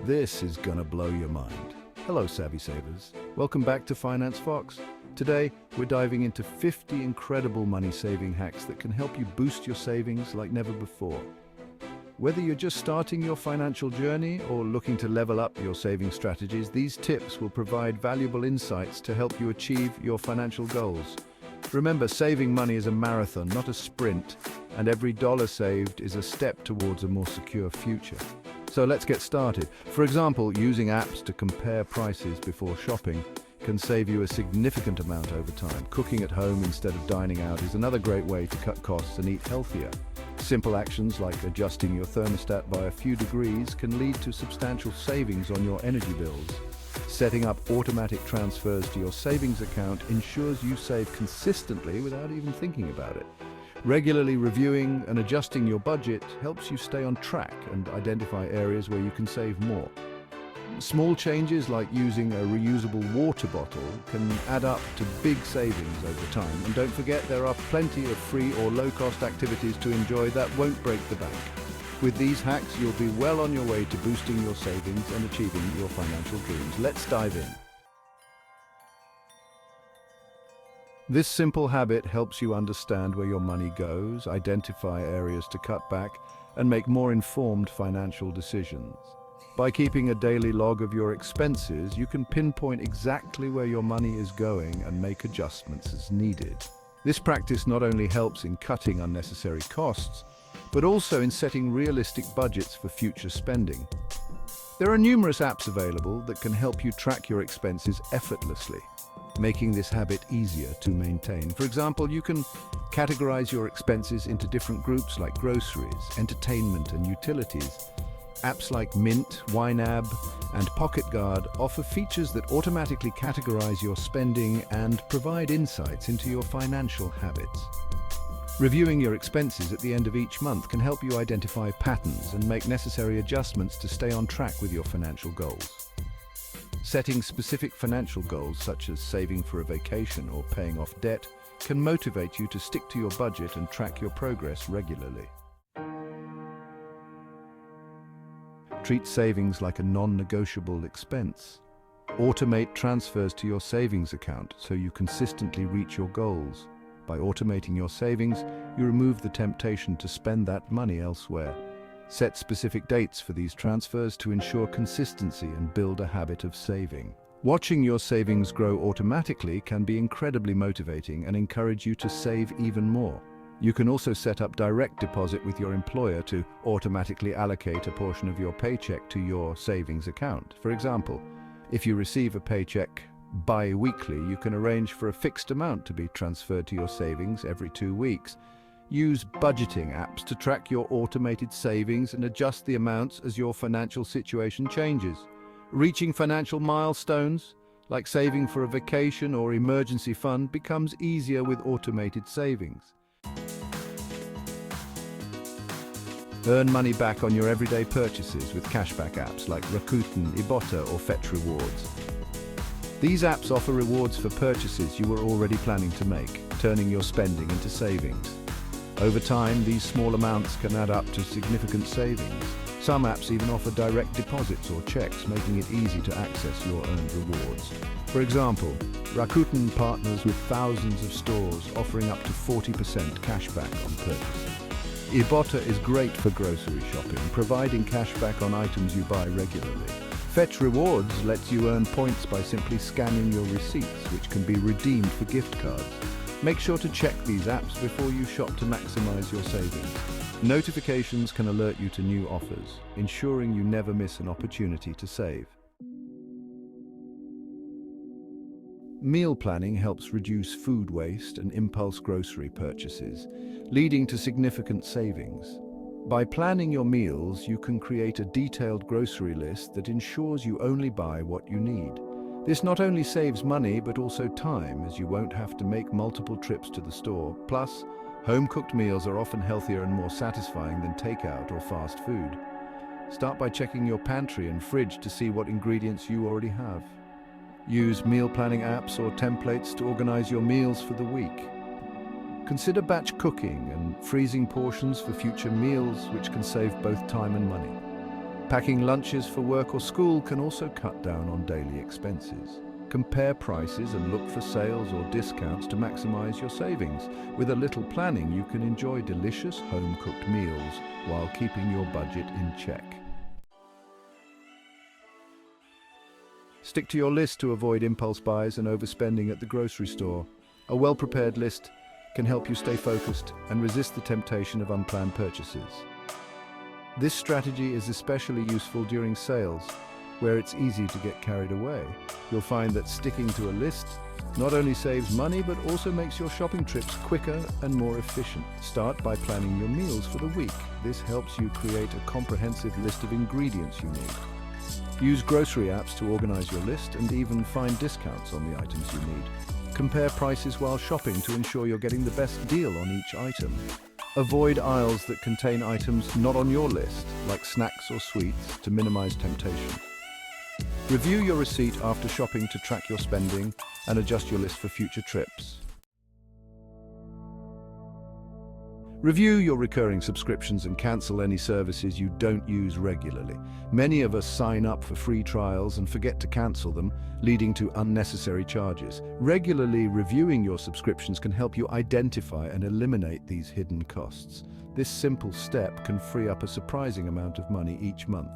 This is gonna blow your mind. Hello, Savvy Savers. Welcome back to FinanceFox. Today, we're diving into 50 incredible money-saving hacks that can help you boost your savings like never before. Whether you're just starting your financial journey or looking to level up your saving strategies, these tips will provide valuable insights to help you achieve your financial goals. Remember, saving money is a marathon, not a sprint, and every dollar saved is a step towards a more secure future. So let's get started. For example, using apps to compare prices before shopping can save you a significant amount over time. Cooking at home instead of dining out is another great way to cut costs and eat healthier. Simple actions like adjusting your thermostat by a few degrees can lead to substantial savings on your energy bills. Setting up automatic transfers to your savings account ensures you save consistently without even thinking about it. Regularly reviewing and adjusting your budget helps you stay on track and identify areas where you can save more. Small changes like using a reusable water bottle can add up to big savings over time. And don't forget, there are plenty of free or low-cost activities to enjoy that won't break the bank. With these hacks, you'll be well on your way to boosting your savings and achieving your financial dreams. Let's dive in. This simple habit helps you understand where your money goes, identify areas to cut back, and make more informed financial decisions. By keeping a daily log of your expenses, you can pinpoint exactly where your money is going and make adjustments as needed. This practice not only helps in cutting unnecessary costs, but also in setting realistic budgets for future spending. There are numerous apps available that can help you track your expenses effortlessly, making this habit easier to maintain. For example, you can categorize your expenses into different groups like groceries, entertainment, and utilities. Apps like Mint, YNAB, and PocketGuard offer features that automatically categorize your spending and provide insights into your financial habits. Reviewing your expenses at the end of each month can help you identify patterns and make necessary adjustments to stay on track with your financial goals. Setting specific financial goals, such as saving for a vacation or paying off debt, can motivate you to stick to your budget and track your progress regularly. Treat savings like a non-negotiable expense. Automate transfers to your savings account so you consistently reach your goals. By automating your savings, you remove the temptation to spend that money elsewhere. Set specific dates for these transfers to ensure consistency and build a habit of saving. Watching your savings grow automatically can be incredibly motivating and encourage you to save even more. You can also set up direct deposit with your employer to automatically allocate a portion of your paycheck to your savings account. For example, if you receive a paycheck bi-weekly, you can arrange for a fixed amount to be transferred to your savings every 2 weeks. Use budgeting apps to track your automated savings and adjust the amounts as your financial situation changes. Reaching financial milestones, like saving for a vacation or emergency fund, becomes easier with automated savings. Earn money back on your everyday purchases with cashback apps like Rakuten, Ibotta, or Fetch Rewards. These apps offer rewards for purchases you were already planning to make, turning your spending into savings. Over time, these small amounts can add up to significant savings. Some apps even offer direct deposits or checks, making it easy to access your earned rewards. For example, Rakuten partners with thousands of stores, offering up to 40% cashback on purchases. Ibotta is great for grocery shopping, providing cashback on items you buy regularly. Fetch Rewards lets you earn points by simply scanning your receipts, which can be redeemed for gift cards. Make sure to check these apps before you shop to maximize your savings. Notifications can alert you to new offers, ensuring you never miss an opportunity to save. Meal planning helps reduce food waste and impulse grocery purchases, leading to significant savings. By planning your meals, you can create a detailed grocery list that ensures you only buy what you need. This not only saves money, but also time, as you won't have to make multiple trips to the store. Plus, home-cooked meals are often healthier and more satisfying than takeout or fast food. Start by checking your pantry and fridge to see what ingredients you already have. Use meal planning apps or templates to organize your meals for the week. Consider batch cooking and freezing portions for future meals, which can save both time and money. Packing lunches for work or school can also cut down on daily expenses. Compare prices and look for sales or discounts to maximize your savings. With a little planning, you can enjoy delicious home-cooked meals while keeping your budget in check. Stick to your list to avoid impulse buys and overspending at the grocery store. A well-prepared list can help you stay focused and resist the temptation of unplanned purchases. This strategy is especially useful during sales, where it's easy to get carried away. You'll find that sticking to a list not only saves money, but also makes your shopping trips quicker and more efficient. Start by planning your meals for the week. This helps you create a comprehensive list of ingredients you need. Use grocery apps to organize your list and even find discounts on the items you need. Compare prices while shopping to ensure you're getting the best deal on each item. Avoid aisles that contain items not on your list, like snacks or sweets, to minimize temptation. Review your receipt after shopping to track your spending and adjust your list for future trips. Review your recurring subscriptions and cancel any services you don't use regularly. Many of us sign up for free trials and forget to cancel them, leading to unnecessary charges. Regularly reviewing your subscriptions can help you identify and eliminate these hidden costs. This simple step can free up a surprising amount of money each month.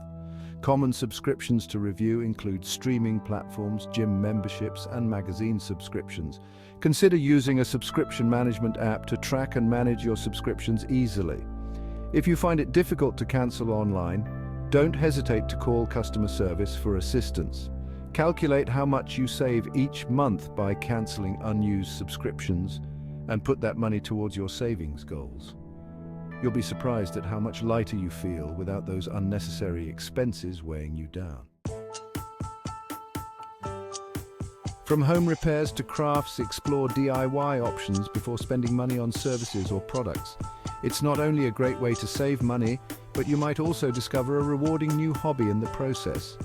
Common subscriptions to review include streaming platforms, gym memberships, and magazine subscriptions. Consider using a subscription management app to track and manage your subscriptions easily. If you find it difficult to cancel online, don't hesitate to call customer service for assistance. Calculate how much you save each month by canceling unused subscriptions and put that money towards your savings goals. You'll be surprised at how much lighter you feel without those unnecessary expenses weighing you down. From home repairs to crafts, explore DIY options before spending money on services or products. It's not only a great way to save money, but you might also discover a rewarding new hobby in the process.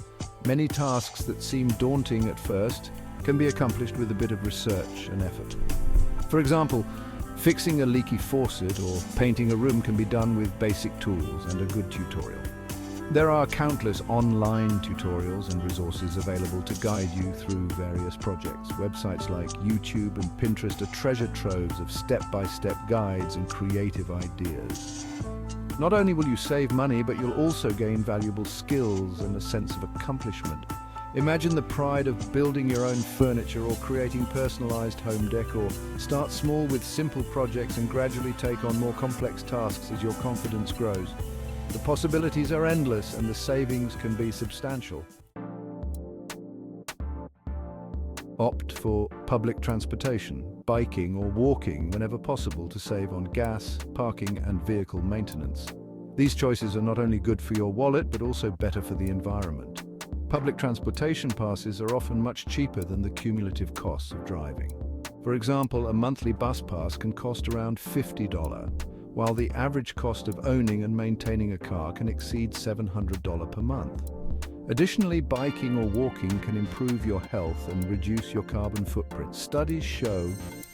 Many tasks that seem daunting at first can be accomplished with a bit of research and effort. For example, fixing a leaky faucet or painting a room can be done with basic tools and a good tutorial. There are countless online tutorials and resources available to guide you through various projects. Websites like YouTube and Pinterest are treasure troves of step-by-step guides and creative ideas. Not only will you save money, but you'll also gain valuable skills and a sense of accomplishment. Imagine the pride of building your own furniture or creating personalized home decor. Start small with simple projects and gradually take on more complex tasks as your confidence grows. The possibilities are endless and the savings can be substantial. Opt for public transportation, biking or walking whenever possible to save on gas, parking and vehicle maintenance. These choices are not only good for your wallet but also better for the environment. Public transportation passes are often much cheaper than the cumulative costs of driving. For example, a monthly bus pass can cost around $50, while the average cost of owning and maintaining a car can exceed $700 per month. Additionally, biking or walking can improve your health and reduce your carbon footprint. Studies show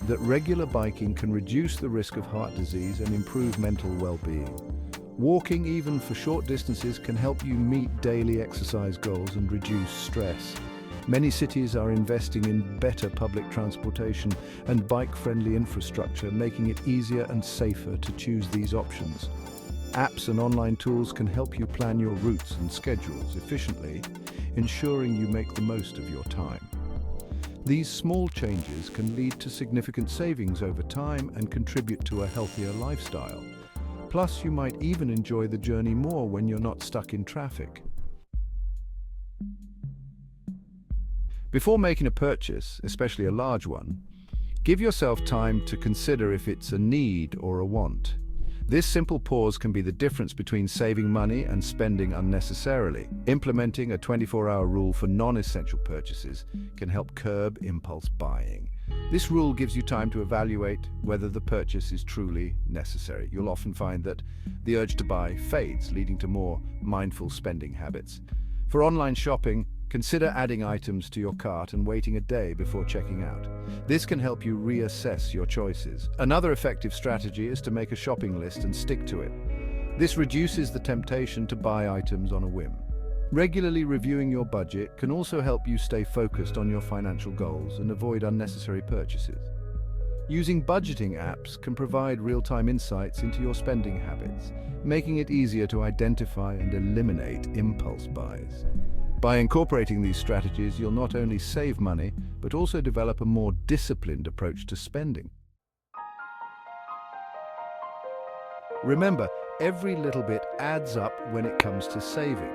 that regular biking can reduce the risk of heart disease and improve mental well-being. Walking, even for short distances, can help you meet daily exercise goals and reduce stress. Many cities are investing in better public transportation and bike-friendly infrastructure, making it easier and safer to choose these options. Apps and online tools can help you plan your routes and schedules efficiently, ensuring you make the most of your time. These small changes can lead to significant savings over time and contribute to a healthier lifestyle. Plus, you might even enjoy the journey more when you're not stuck in traffic. Before making a purchase, especially a large one, give yourself time to consider if it's a need or a want. This simple pause can be the difference between saving money and spending unnecessarily. Implementing a 24-hour rule for non-essential purchases can help curb impulse buying. This rule gives you time to evaluate whether the purchase is truly necessary. You'll often find that the urge to buy fades, leading to more mindful spending habits. For online shopping, consider adding items to your cart and waiting a day before checking out. This can help you reassess your choices. Another effective strategy is to make a shopping list and stick to it. This reduces the temptation to buy items on a whim. Regularly reviewing your budget can also help you stay focused on your financial goals and avoid unnecessary purchases. Using budgeting apps can provide real-time insights into your spending habits, making it easier to identify and eliminate impulse buys. By incorporating these strategies, you'll not only save money, but also develop a more disciplined approach to spending. Remember, every little bit adds up when it comes to saving.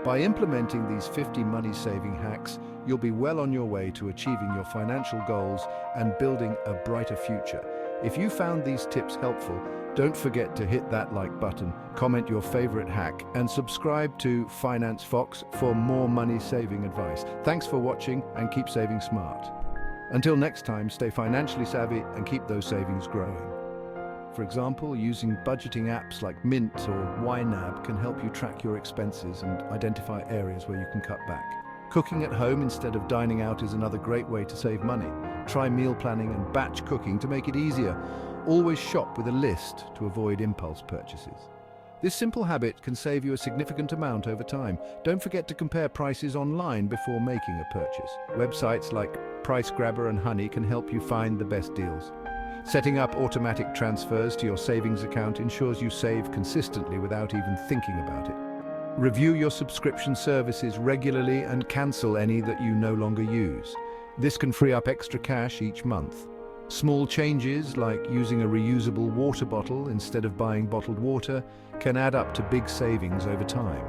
By implementing these 50 money-saving hacks, you'll be well on your way to achieving your financial goals and building a brighter future. If you found these tips helpful, don't forget to hit that like button, comment your favorite hack, and subscribe to FinanceFox for more money-saving advice. Thanks for watching and keep saving smart. Until next time, stay financially savvy and keep those savings growing. For example, using budgeting apps like Mint or YNAB can help you track your expenses and identify areas where you can cut back. Cooking at home instead of dining out is another great way to save money. Try meal planning and batch cooking to make it easier. Always shop with a list to avoid impulse purchases. This simple habit can save you a significant amount over time. Don't forget to compare prices online before making a purchase. Websites like Price Grabber and Honey can help you find the best deals. Setting up automatic transfers to your savings account ensures you save consistently without even thinking about it. Review your subscription services regularly and cancel any that you no longer use. This can free up extra cash each month. Small changes, like using a reusable water bottle instead of buying bottled water, can add up to big savings over time.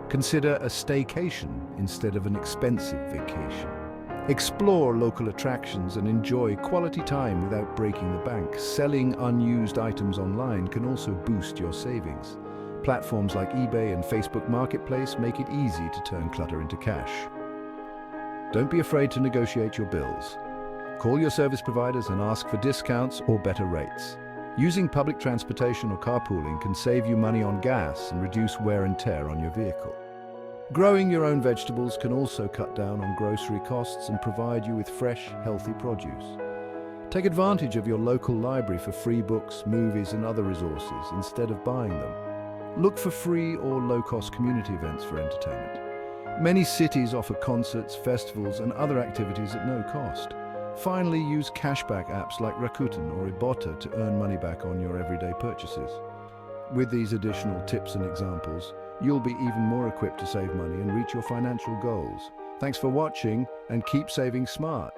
Consider a staycation instead of an expensive vacation. Explore local attractions and enjoy quality time without breaking the bank. Selling unused items online can also boost your savings. Platforms like eBay and Facebook Marketplace make it easy to turn clutter into cash. Don't be afraid to negotiate your bills. Call your service providers and ask for discounts or better rates. Using public transportation or carpooling can save you money on gas and reduce wear and tear on your vehicle. Growing your own vegetables can also cut down on grocery costs and provide you with fresh, healthy produce. Take advantage of your local library for free books, movies, and other resources instead of buying them. Look for free or low-cost community events for entertainment. Many cities offer concerts, festivals, and other activities at no cost. Finally, use cashback apps like Rakuten or Ibotta to earn money back on your everyday purchases. With these additional tips and examples, you'll be even more equipped to save money and reach your financial goals. Thanks for watching and keep saving smart.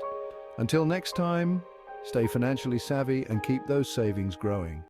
Until next time, stay financially savvy and keep those savings growing.